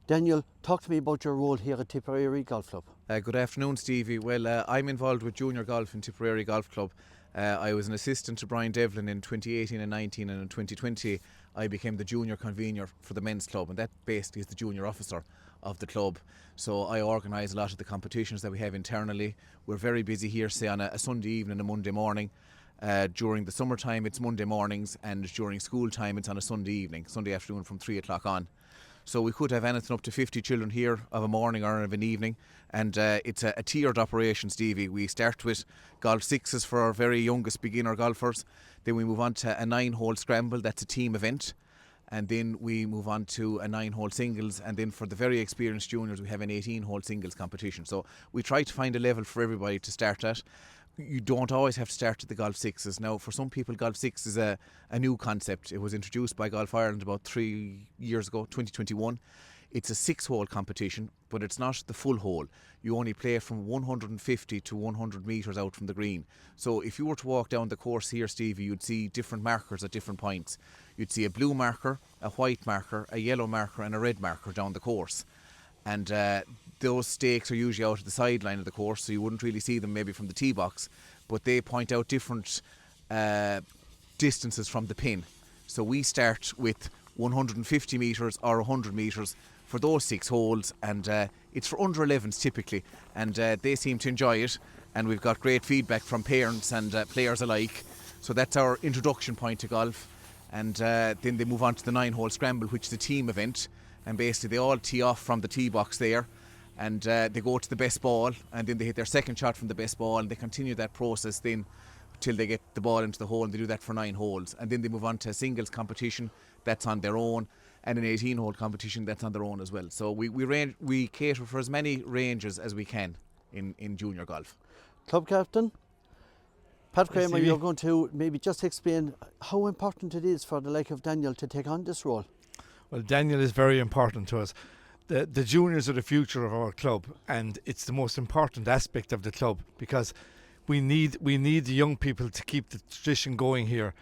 Daniel, talk to me about your role here at Tipperary Golf Club. Good afternoon, Stevie. Well, I'm involved with junior golf in Tipperary Golf Club. I was an assistant to Brian Devlin in 2018 and 19, and in 2020 I became the junior convener for the men's club, and that basically is the junior officer of the club. So I organise a lot of the competitions that we have internally. We're very busy here, say on a Sunday evening, a Monday morning. During the summertime it's Monday mornings, and during school time it's on a Sunday evening, Sunday afternoon from 3 o'clock on. So we could have anything up to 50 children here of a morning or of an evening, and it's a tiered operation, Stevie. We start with golf sixes for our very youngest beginner golfers, then we move on to a 9-hole scramble, that's a team event, and then we move on to a 9-hole singles, and then for the very experienced juniors we have an 18-hole singles competition. So we try to find a level for everybody to start at. You don't always have to start at the golf sixes. Now, for some people, golf six is a new concept. It was introduced by Golf Ireland about 3 years ago, 2021. It's a 6-hole competition, but it's not the full hole. You only play from 150 to 100 metres out from the green. So if you were to walk down the course here, Stevie, you'd see different markers at different points. You'd see a blue marker, a white marker, a yellow marker and a red marker down the course. And those stakes are usually out at the sideline of the course, so you wouldn't really see them maybe from the tee box, but they point out different distances from the pin. So we start with 150 metres or 100 metres for those 6 holes, and it's for under 11s typically, and they seem to enjoy it, and we've got great feedback from parents and players alike. So that's our introduction point to golf, and then they move on to the 9-hole scramble, which is a team event. And basically they all tee off from the tee box there, and they go to the best ball, and then they hit their second shot from the best ball, and they continue that process then till they get the ball into the hole, and they do that for 9 holes. And then they move on to a singles competition that's on their own, and an 18-hole competition that's on their own as well. So we cater for as many ranges as we can in junior golf. Club captain, Pat Kramer, you're going to maybe just explain how important it is for the like of Daniel to take on this role. Well, Daniel is very important to us. The juniors are the future of our club, and it's the most important aspect of the club, because we need the young people to keep the tradition going here.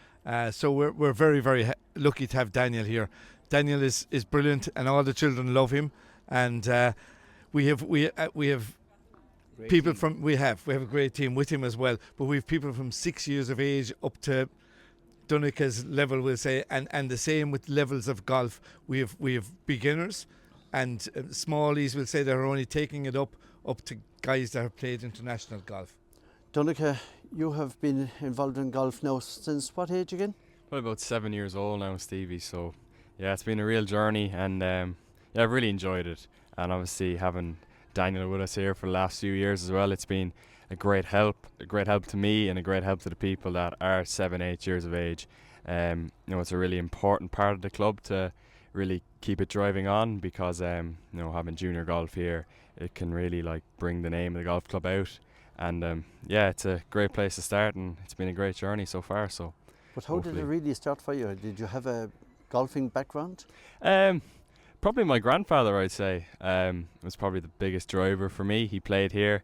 So we're very, very lucky to have Daniel here. Daniel is brilliant, and all the children love him. And we have people from we have a great team with him as well. But we have people from 6 years of age up to Donnacha's level, we'll say, and the same with levels of golf. We have beginners and smallies, we'll say, that are only taking it up to guys that have played international golf. Donnacha, you have been involved in golf now since what age again? Well, about 7 years old now, Stevie. So yeah, it's been a real journey, and yeah, I've really enjoyed it. And obviously having Daniel with us here for the last few years as well, it's been a great help to me, and a great help to the people that are 7-8 years of age. It's a really important part of the club to really keep it driving on, because having junior golf here, it can really bring the name of the golf club out, and yeah, it's a great place to start, and it's been a great journey so far. So, but how did it really start for you? Did you have a golfing background? Probably my grandfather, I'd say, was probably the biggest driver for me. He played here.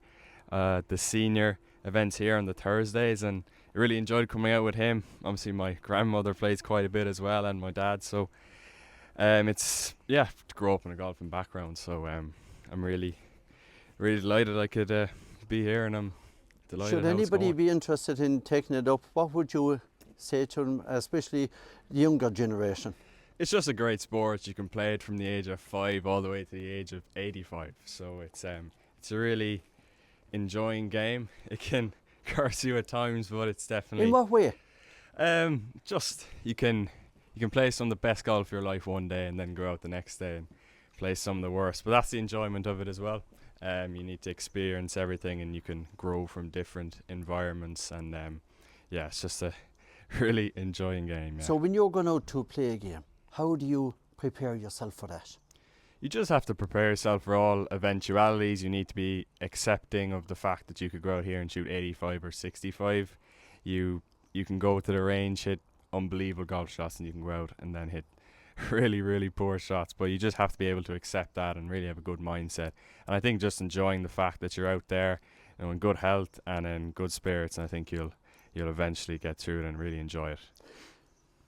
The senior events here on the Thursdays, and I really enjoyed coming out with him. Obviously my grandmother plays quite a bit as well, and my dad, so it's to grow up in a golfing background. So I'm really delighted I could be here, and I'm delighted. Should anybody be interested in taking it up, what would you say to them, especially the younger generation? It's just a great sport. You can play it from the age of 5 all the way to the age of 85, so it's a really enjoying game. It can curse you at times, but it's definitely... In what way? Just you can play some of the best golf of your life one day, and then go out the next day and play some of the worst, but that's the enjoyment of it as well. You need to experience everything, and you can grow from different environments, and it's just a really enjoying game. Yeah. So when you're going out to play a game, how do you prepare yourself for that? You just have to prepare yourself for all eventualities. You need to be accepting of the fact that you could go out here and shoot 85 or 65. You can go to the range, hit unbelievable golf shots, and you can go out and then hit really, really poor shots. But you just have to be able to accept that and really have a good mindset. And I think just enjoying the fact that you're out there, in good health and in good spirits, and I think you'll eventually get through it and really enjoy it.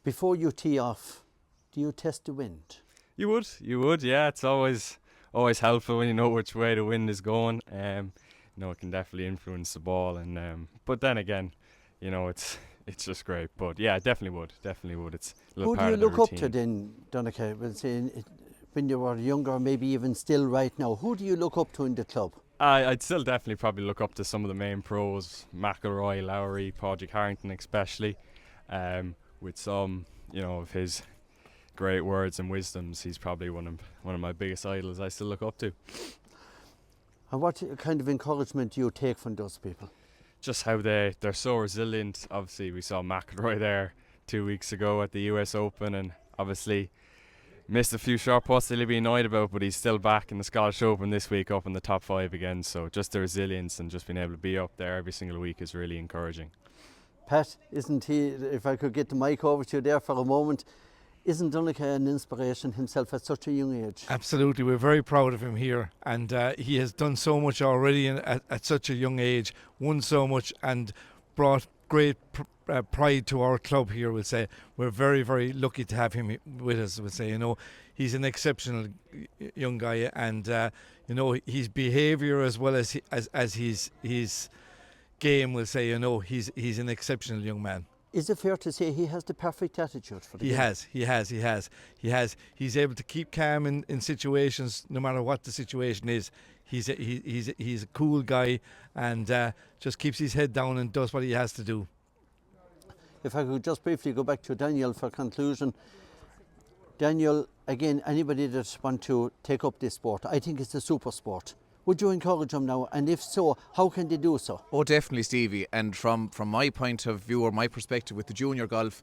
Before you tee off, do you test the wind? You would, yeah. It's always helpful when you know which way the wind is going. It can definitely influence the ball, and but then again, it's just great. But yeah, definitely would. It's a little Who do part you of the look up to routine. then, Donnacha? We'll say when you were younger, maybe even still right now. Who do you look up to in the club? I'd still definitely probably look up to some of the main pros, McIlroy, Lowry, Padraig Harrington especially, with some, of his great words and wisdoms. He's probably one of my biggest idols I still look up to. And what kind of encouragement do you take from those people? Just how they're so resilient. Obviously, we saw McIlroy there 2 weeks ago at the US Open, and obviously missed a few short putts that he'll be annoyed about, but he's still back in the Scottish Open this week, up in the top 5 again. So just the resilience and just being able to be up there every single week is really encouraging. Pat, isn't he, if I could get the mic over to you there for a moment, isn't Donnacha an inspiration himself at such a young age? Absolutely, we're very proud of him here, and he has done so much already at such a young age, won so much, and brought great pride to our club here. We'll say we're very, very lucky to have him with us. We'll say, he's an exceptional young guy, and his behaviour as well as his game. We'll say, he's an exceptional young man. Is it fair to say he has the perfect attitude for the game? He has. He's able to keep calm in situations, no matter what the situation is. He's a cool guy, and just keeps his head down and does what he has to do. If I could just briefly go back to Daniel for conclusion. Daniel, again, anybody that wants to take up this sport, I think it's a super sport. Would you encourage them now? And if so, how can they do so? Oh, definitely, Stevie. And from my point of view, or my perspective with the junior golf,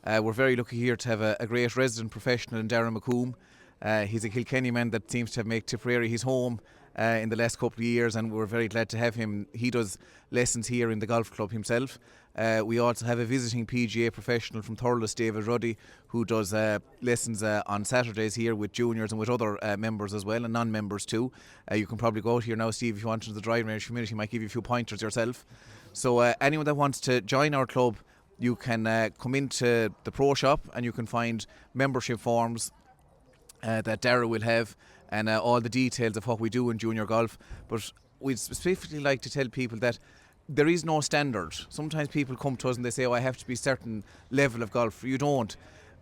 we're very lucky here to have a great resident professional in Darren McComb. He's a Kilkenny man that seems to have made Tipperary his home in the last couple of years, and we're very glad to have him. He does lessons here in the golf club himself. We also have a visiting PGA professional from Thurles, David Ruddy, who does lessons on Saturdays here with juniors and with other members as well, and non-members too. You can probably go out here now, Steve, if you want, into the driving range community. He might give you a few pointers yourself. So anyone that wants to join our club, you can come into the pro shop and you can find membership forms that Dara will have, and all the details of what we do in junior golf. But we'd specifically like to tell people that there is no standard. Sometimes people come to us and they say, I have to be a certain level of golf. You don't.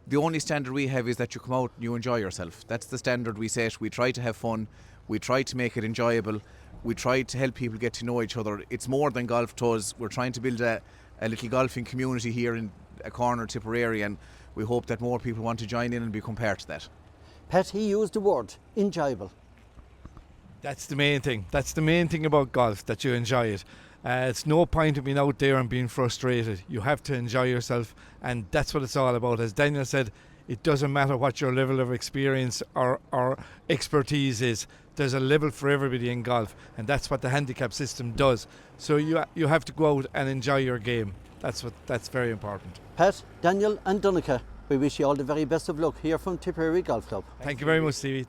The only standard we have is that you come out and you enjoy yourself. That's the standard we set. We try to have fun. We try to make it enjoyable. We try to help people get to know each other. It's more than golf to us. We're trying to build a little golfing community here in a corner of Tipperary, and we hope that more people want to join in and become part of that. Pat, he used the word enjoyable. That's the main thing. That's the main thing about golf, that you enjoy it. It's no point in being out there and being frustrated. You have to enjoy yourself, and that's what it's all about. As Daniel said, it doesn't matter what your level of experience or expertise is. There's a level for everybody in golf, and that's what the handicap system does. So you have to go out and enjoy your game. That's very important. Pat, Daniel and Donnacha, we wish you all the very best of luck here from Tipperary Golf Club. Thank you very much, Stevie.